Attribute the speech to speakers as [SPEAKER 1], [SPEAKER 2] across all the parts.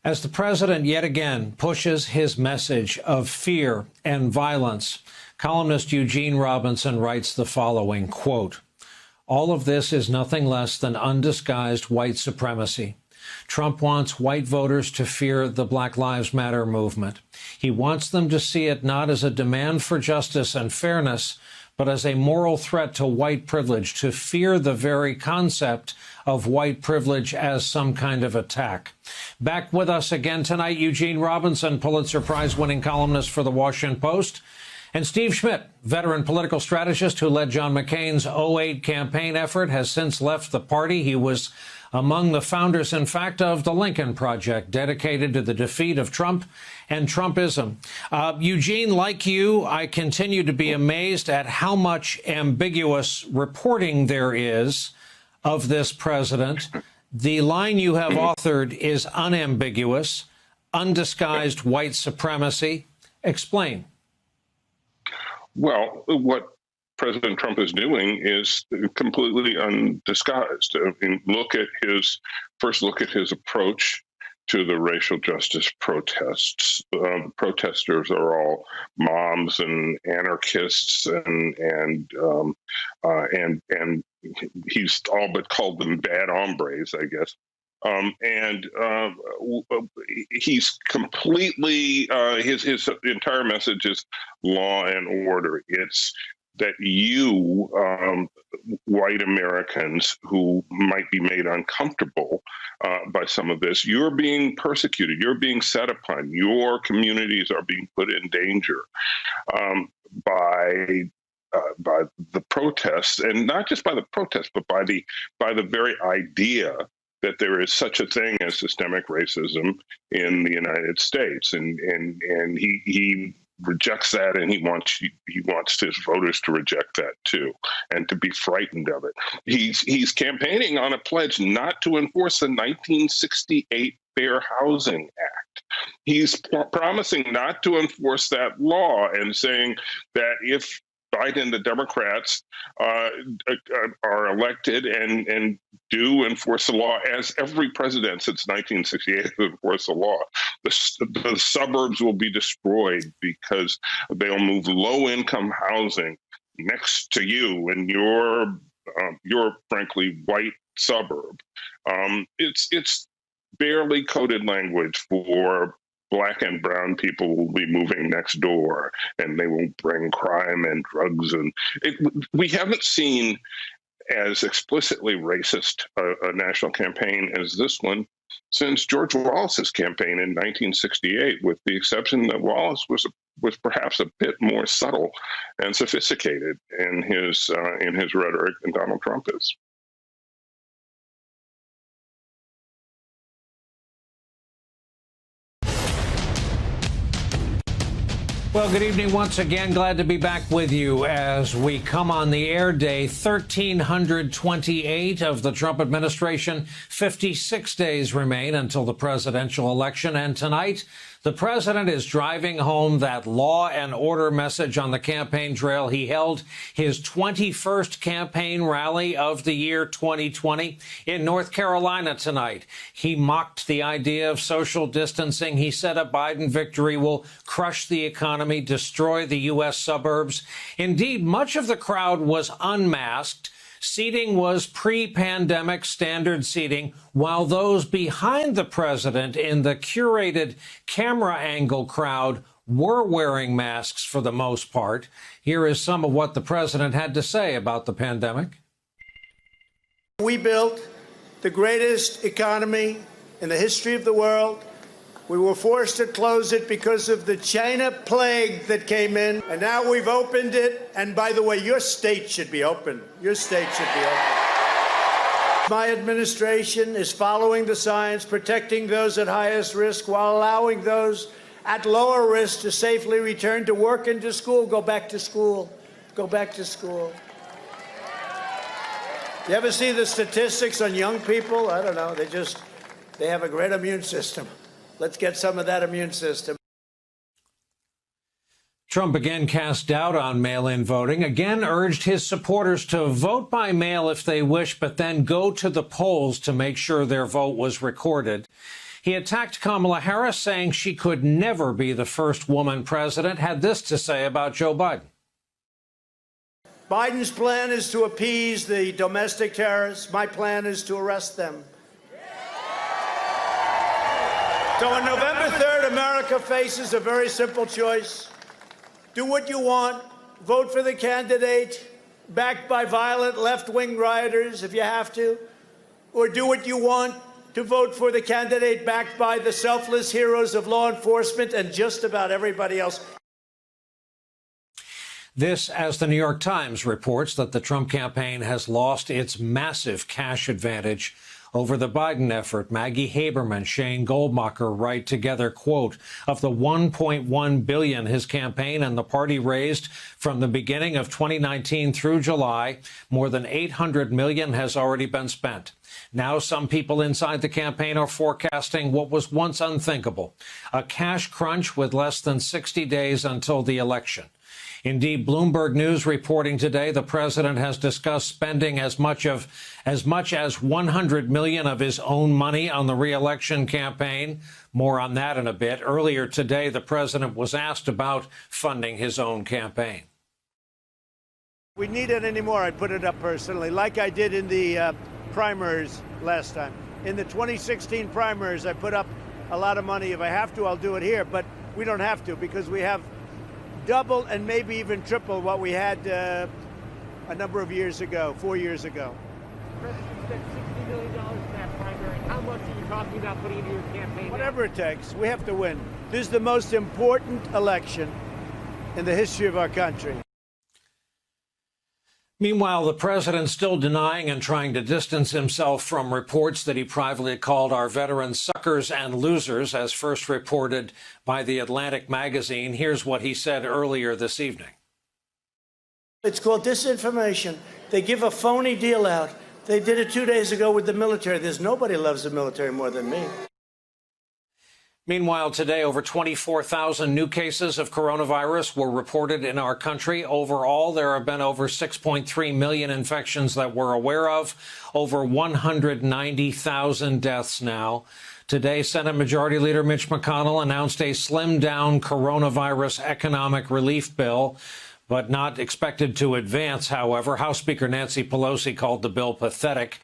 [SPEAKER 1] As the president yet again pushes his message of fear and violence, columnist Eugene Robinson writes the following, quote, "All of this is nothing less than undisguised white supremacy. Trump wants white voters to fear the Black Lives Matter movement. He wants them to see it not as a demand for justice and fairness, but as a moral threat to white privilege, to fear the very concept of white privilege as some kind of attack." Back with us again tonight, Eugene Robinson, Pulitzer Prize-winning columnist for The Washington Post, and Steve Schmidt, veteran political strategist who led John McCain's '08 campaign effort, has since left the party. He was among the founders, in fact, of the Lincoln Project, dedicated to the defeat of Trump and Trumpism. Eugene, like you, I continue to be amazed at how much ambiguous reporting there is of this president. The line you have authored is unambiguous, undisguised white supremacy. Explain.
[SPEAKER 2] Well, what President Trump is doing is completely undisguised. I mean, first look at his approach to the racial justice protests. Protesters are all mobs and anarchists, and he's all but called them bad hombres, I guess. He's completely his entire message is law and order. It's that you, white Americans who might be made uncomfortable by some of this, you're being persecuted, you're being set upon, your communities are being put in danger by the protests, and not just by the protests, but by the very idea that there is such a thing as systemic racism in the United States, and he rejects that, and he wants his voters to reject that too, and to be frightened of it. He's campaigning on a pledge not to enforce the 1968 Fair Housing Act. He's promising not to enforce that law, and saying that if Biden, the Democrats, are elected and do enforce the law, as every president since 1968 has enforced the law, the suburbs will be destroyed because they'll move low-income housing next to you in your frankly white suburb. It's barely coded language for Black and brown people will be moving next door, and they will bring crime and drugs. And we haven't seen as explicitly racist a national campaign as this one since George Wallace's campaign in 1968, with the exception that Wallace was perhaps a bit more subtle and sophisticated in his rhetoric than Donald Trump is.
[SPEAKER 1] Well, good evening once again. Glad to be back with you as we come on the air day 1328 of the Trump administration. 56 days remain until the presidential election. And tonight, the president is driving home that law and order message on the campaign trail. He held his 21st campaign rally of the year 2020 in North Carolina tonight. He mocked the idea of social distancing. He said a Biden victory will crush the economy, destroy the U.S. suburbs. Indeed, much of the crowd was unmasked. Seating was pre-pandemic standard seating, while those behind the president in the curated camera angle crowd were wearing masks for the most part. Here is some of what the president had to say about the pandemic.
[SPEAKER 3] We built the greatest economy in the history of the world. We were forced to close it because of the China plague that came in, and now we've opened it. And by the way, your state should be open. Your state should be open. My administration is following the science, protecting those at highest risk while allowing those at lower risk to safely return to work and to school. Go back to school. Go back to school. You ever see the statistics on young people? I don't know. They have a great immune system. Let's get some of that immune system.
[SPEAKER 1] Trump again cast doubt on mail-in voting, again urged his supporters to vote by mail if they wish, but then go to the polls to make sure their vote was recorded. He attacked Kamala Harris, saying she could never be the first woman president, had this to say about Joe Biden.
[SPEAKER 3] Biden's plan is to appease the domestic terrorists. My plan is to arrest them. So on November 3rd, America faces a very simple choice. Do what you want. Vote for the candidate backed by violent left-wing rioters if you have to. Or do what you want to vote for the candidate backed by the selfless heroes of law enforcement and just about everybody else.
[SPEAKER 1] This, as the New York Times reports that the Trump campaign has lost its massive cash advantage over the Biden effort. Maggie Haberman, Shane Goldmacher write together, quote, of the $1.1 billion his campaign and the party raised from the beginning of 2019 through July, more than $800 million has already been spent. Now some people inside the campaign are forecasting what was once unthinkable, a cash crunch with less than 60 days until the election. Indeed, Bloomberg News reporting today the president has discussed spending as much as $100 million of his own money on the re-election campaign. More on that in a bit. Earlier today, the president was asked about funding his own campaign.
[SPEAKER 3] We need it anymore. I put it up personally, like I did in the primaries last time. In the 2016 primaries, I put up a lot of money. If I have to, I'll do it here. But we don't have to because we have double and maybe even triple what we had a number of years ago, 4 years ago.
[SPEAKER 4] The president spent $60 million in that primary. How much are you talking about putting into your campaign?
[SPEAKER 3] Whatever it takes. We have to win. This is the most important election in the history of our country.
[SPEAKER 1] Meanwhile, the president still denying and trying to distance himself from reports that he privately called our veterans suckers and losers, as first reported by The Atlantic magazine. Here's what he said earlier this evening.
[SPEAKER 3] It's called disinformation. They give a phony deal out. They did it 2 days ago with the military. There's nobody loves the military more than me.
[SPEAKER 1] Meanwhile, today, over 24,000 new cases of coronavirus were reported in our country. Overall, there have been over 6.3 million infections that we're aware of, over 190,000 deaths now. Today, Senate Majority Leader Mitch McConnell announced a slimmed-down coronavirus economic relief bill, but not expected to advance, however. House Speaker Nancy Pelosi called the bill pathetic.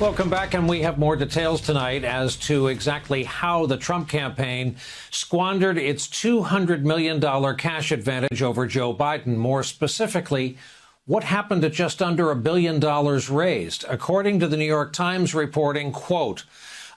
[SPEAKER 1] Welcome back, and we have more details tonight as to exactly how the Trump campaign squandered its $200 million cash advantage over Joe Biden. More specifically, what happened to just under $1 billion raised? According to the New York Times reporting, quote,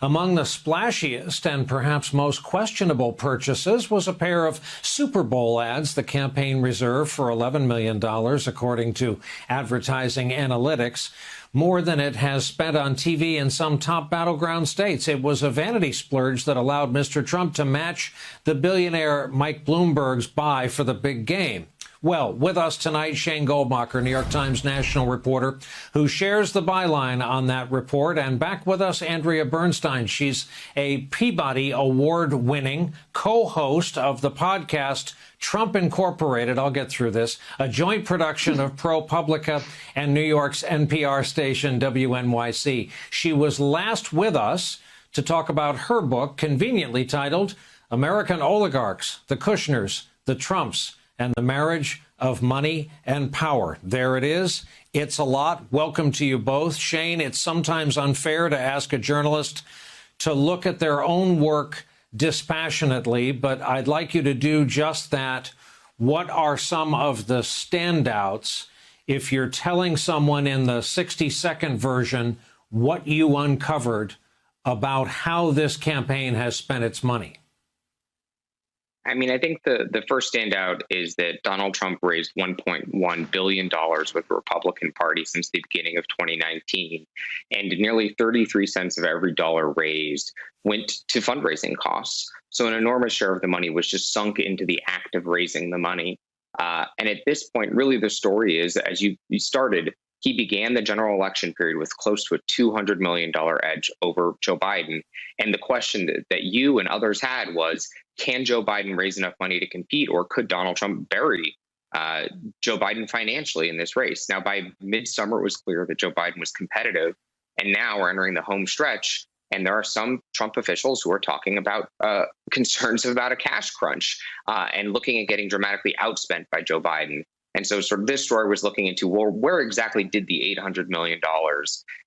[SPEAKER 1] among the splashiest and perhaps most questionable purchases was a pair of Super Bowl ads the campaign reserved for $11 million, according to advertising analytics, more than it has spent on TV in some top battleground states. It was a vanity splurge that allowed Mr. Trump to match the billionaire Mike Bloomberg's buy for the big game. Well, with us tonight, Shane Goldmacher, New York Times national reporter, who shares the byline on that report. And back with us, Andrea Bernstein. She's a Peabody Award-winning co-host of the podcast Trump Incorporated. I'll get through this. A joint production of ProPublica and New York's NPR station WNYC. She was last with us to talk about her book, conveniently titled American Oligarchs, the Kushners, the Trumps, and the Marriage of Money and Power. There it is. It's a lot. Welcome to you both. Shane, it's sometimes unfair to ask a journalist to look at their own work dispassionately, but I'd like you to do just that. What are some of the standouts if you're telling someone in the 60-second version what you uncovered about how this campaign has spent its money?
[SPEAKER 5] I mean, I think the first standout is that Donald Trump raised $1.1 billion with the Republican Party since the beginning of 2019, and nearly 33 cents of every dollar raised went to fundraising costs. So an enormous share of the money was just sunk into the act of raising the money. And at this point, really the story is, as you started, he began the general election period with close to a $200 million edge over Joe Biden. And the question that you and others had was, can Joe Biden raise enough money to compete, or could Donald Trump bury Joe Biden financially in this race. Now, by midsummer, it was clear that Joe Biden was competitive. And now we're entering the home stretch. And there are some Trump officials who are talking about concerns about a cash crunch and looking at getting dramatically outspent by Joe Biden. And so sort of this story was looking into, well, where exactly did the $800 million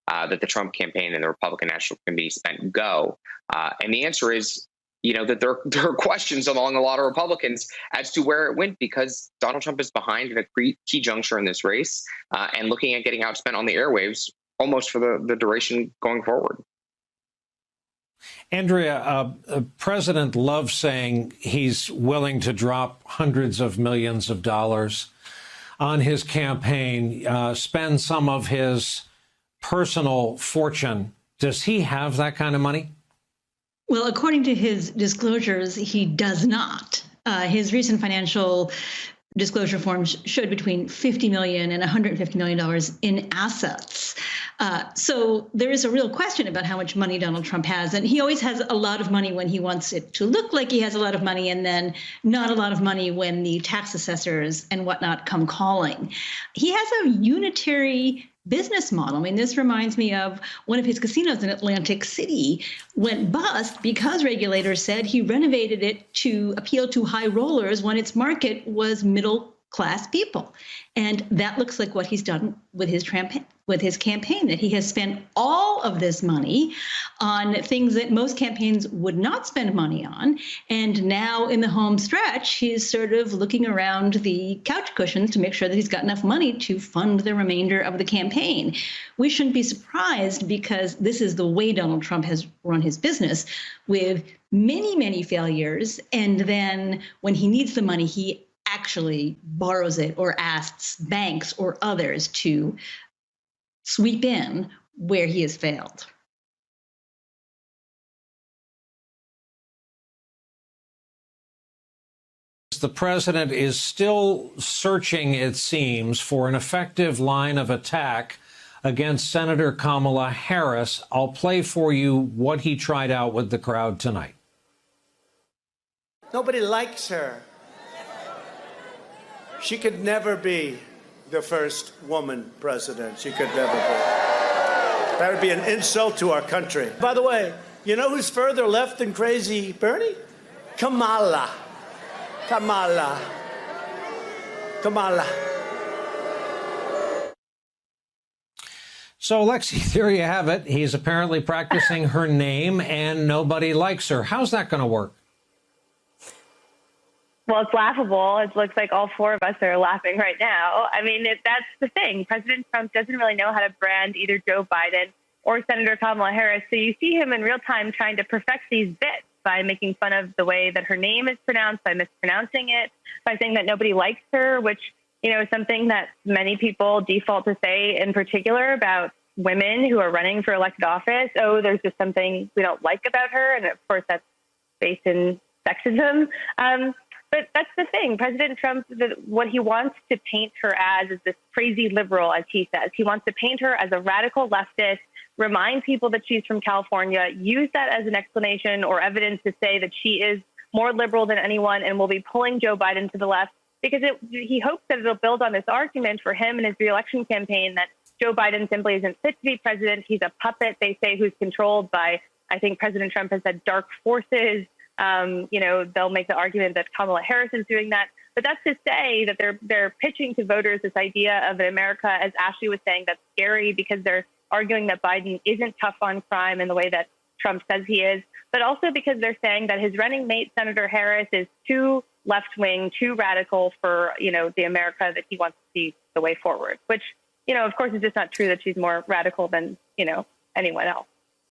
[SPEAKER 5] that the Trump campaign and the Republican National Committee spent go? And the answer is, that there are questions among a lot of Republicans as to where it went, because Donald Trump is behind at a key juncture in this race and looking at getting outspent on the airwaves almost for the duration going forward.
[SPEAKER 1] Andrea, President loves saying he's willing to drop hundreds of millions of dollars on his campaign, spend some of his personal fortune. Does he have that kind of money?
[SPEAKER 6] Well, according to his disclosures, he does not. His recent financial disclosure forms showed between $50 million and $150 million in assets. So there is a real question about how much money Donald Trump has. And he always has a lot of money when he wants it to look like he has a lot of money, and then not a lot of money when the tax assessors and whatnot come calling. He has a unitary business model. I mean, this reminds me of one of his casinos in Atlantic City went bust because regulators said he renovated it to appeal to high rollers when its market was middle class people. And that looks like what he's done with his campaign, that he has spent all of this money on things that most campaigns would not spend money on. And now in the home stretch, he's sort of looking around the couch cushions to make sure that he's got enough money to fund the remainder of the campaign. We shouldn't be surprised, because this is the way Donald Trump has run his business, with many, many failures. And then when he needs the money, he actually borrows it or asks banks or others to sweep in where he has failed.
[SPEAKER 1] The president is still searching, it seems, for an effective line of attack against Senator Kamala Harris. I'll play for you what he tried out with the crowd tonight.
[SPEAKER 3] Nobody likes her. She could never be the first woman president. She could never be. That would be an insult to our country. By the way, you know who's further left than crazy Bernie? Kamala. Kamala. Kamala.
[SPEAKER 1] So, Lexi, there you have it. He's apparently practicing her name, and nobody likes her. How's that going to work?
[SPEAKER 7] Well, it's laughable. It looks like all four of us are laughing right now. I mean, that's the thing. President Trump doesn't really know how to brand either Joe Biden or Senator Kamala Harris. So you see him in real time trying to perfect these bits by making fun of the way that her name is pronounced, by mispronouncing it, by saying that nobody likes her, which, is something that many people default to say in particular about women who are running for elected office. Oh, there's just something we don't like about her. And of course, that's based in sexism. But that's the thing. President Trump, what he wants to paint her as is this crazy liberal, as he says. He wants to paint her as a radical leftist, remind people that she's from California, use that as an explanation or evidence to say that she is more liberal than anyone and will be pulling Joe Biden to the left, because he hopes that it'll build on this argument for him and his reelection campaign that Joe Biden simply isn't fit to be president. He's a puppet, they say, who's controlled by, I think President Trump has said, dark forces. They'll make the argument that Kamala Harris is doing that. But that's to say that they're pitching to voters this idea of an America, as Ashley was saying, that's scary, because they're arguing that Biden isn't tough on crime in the way that Trump says he is, but also because they're saying that his running mate, Senator Harris, is too left-wing, too radical for, the America that he wants to see the way forward, which, of course, is just not true that she's more radical than, anyone else.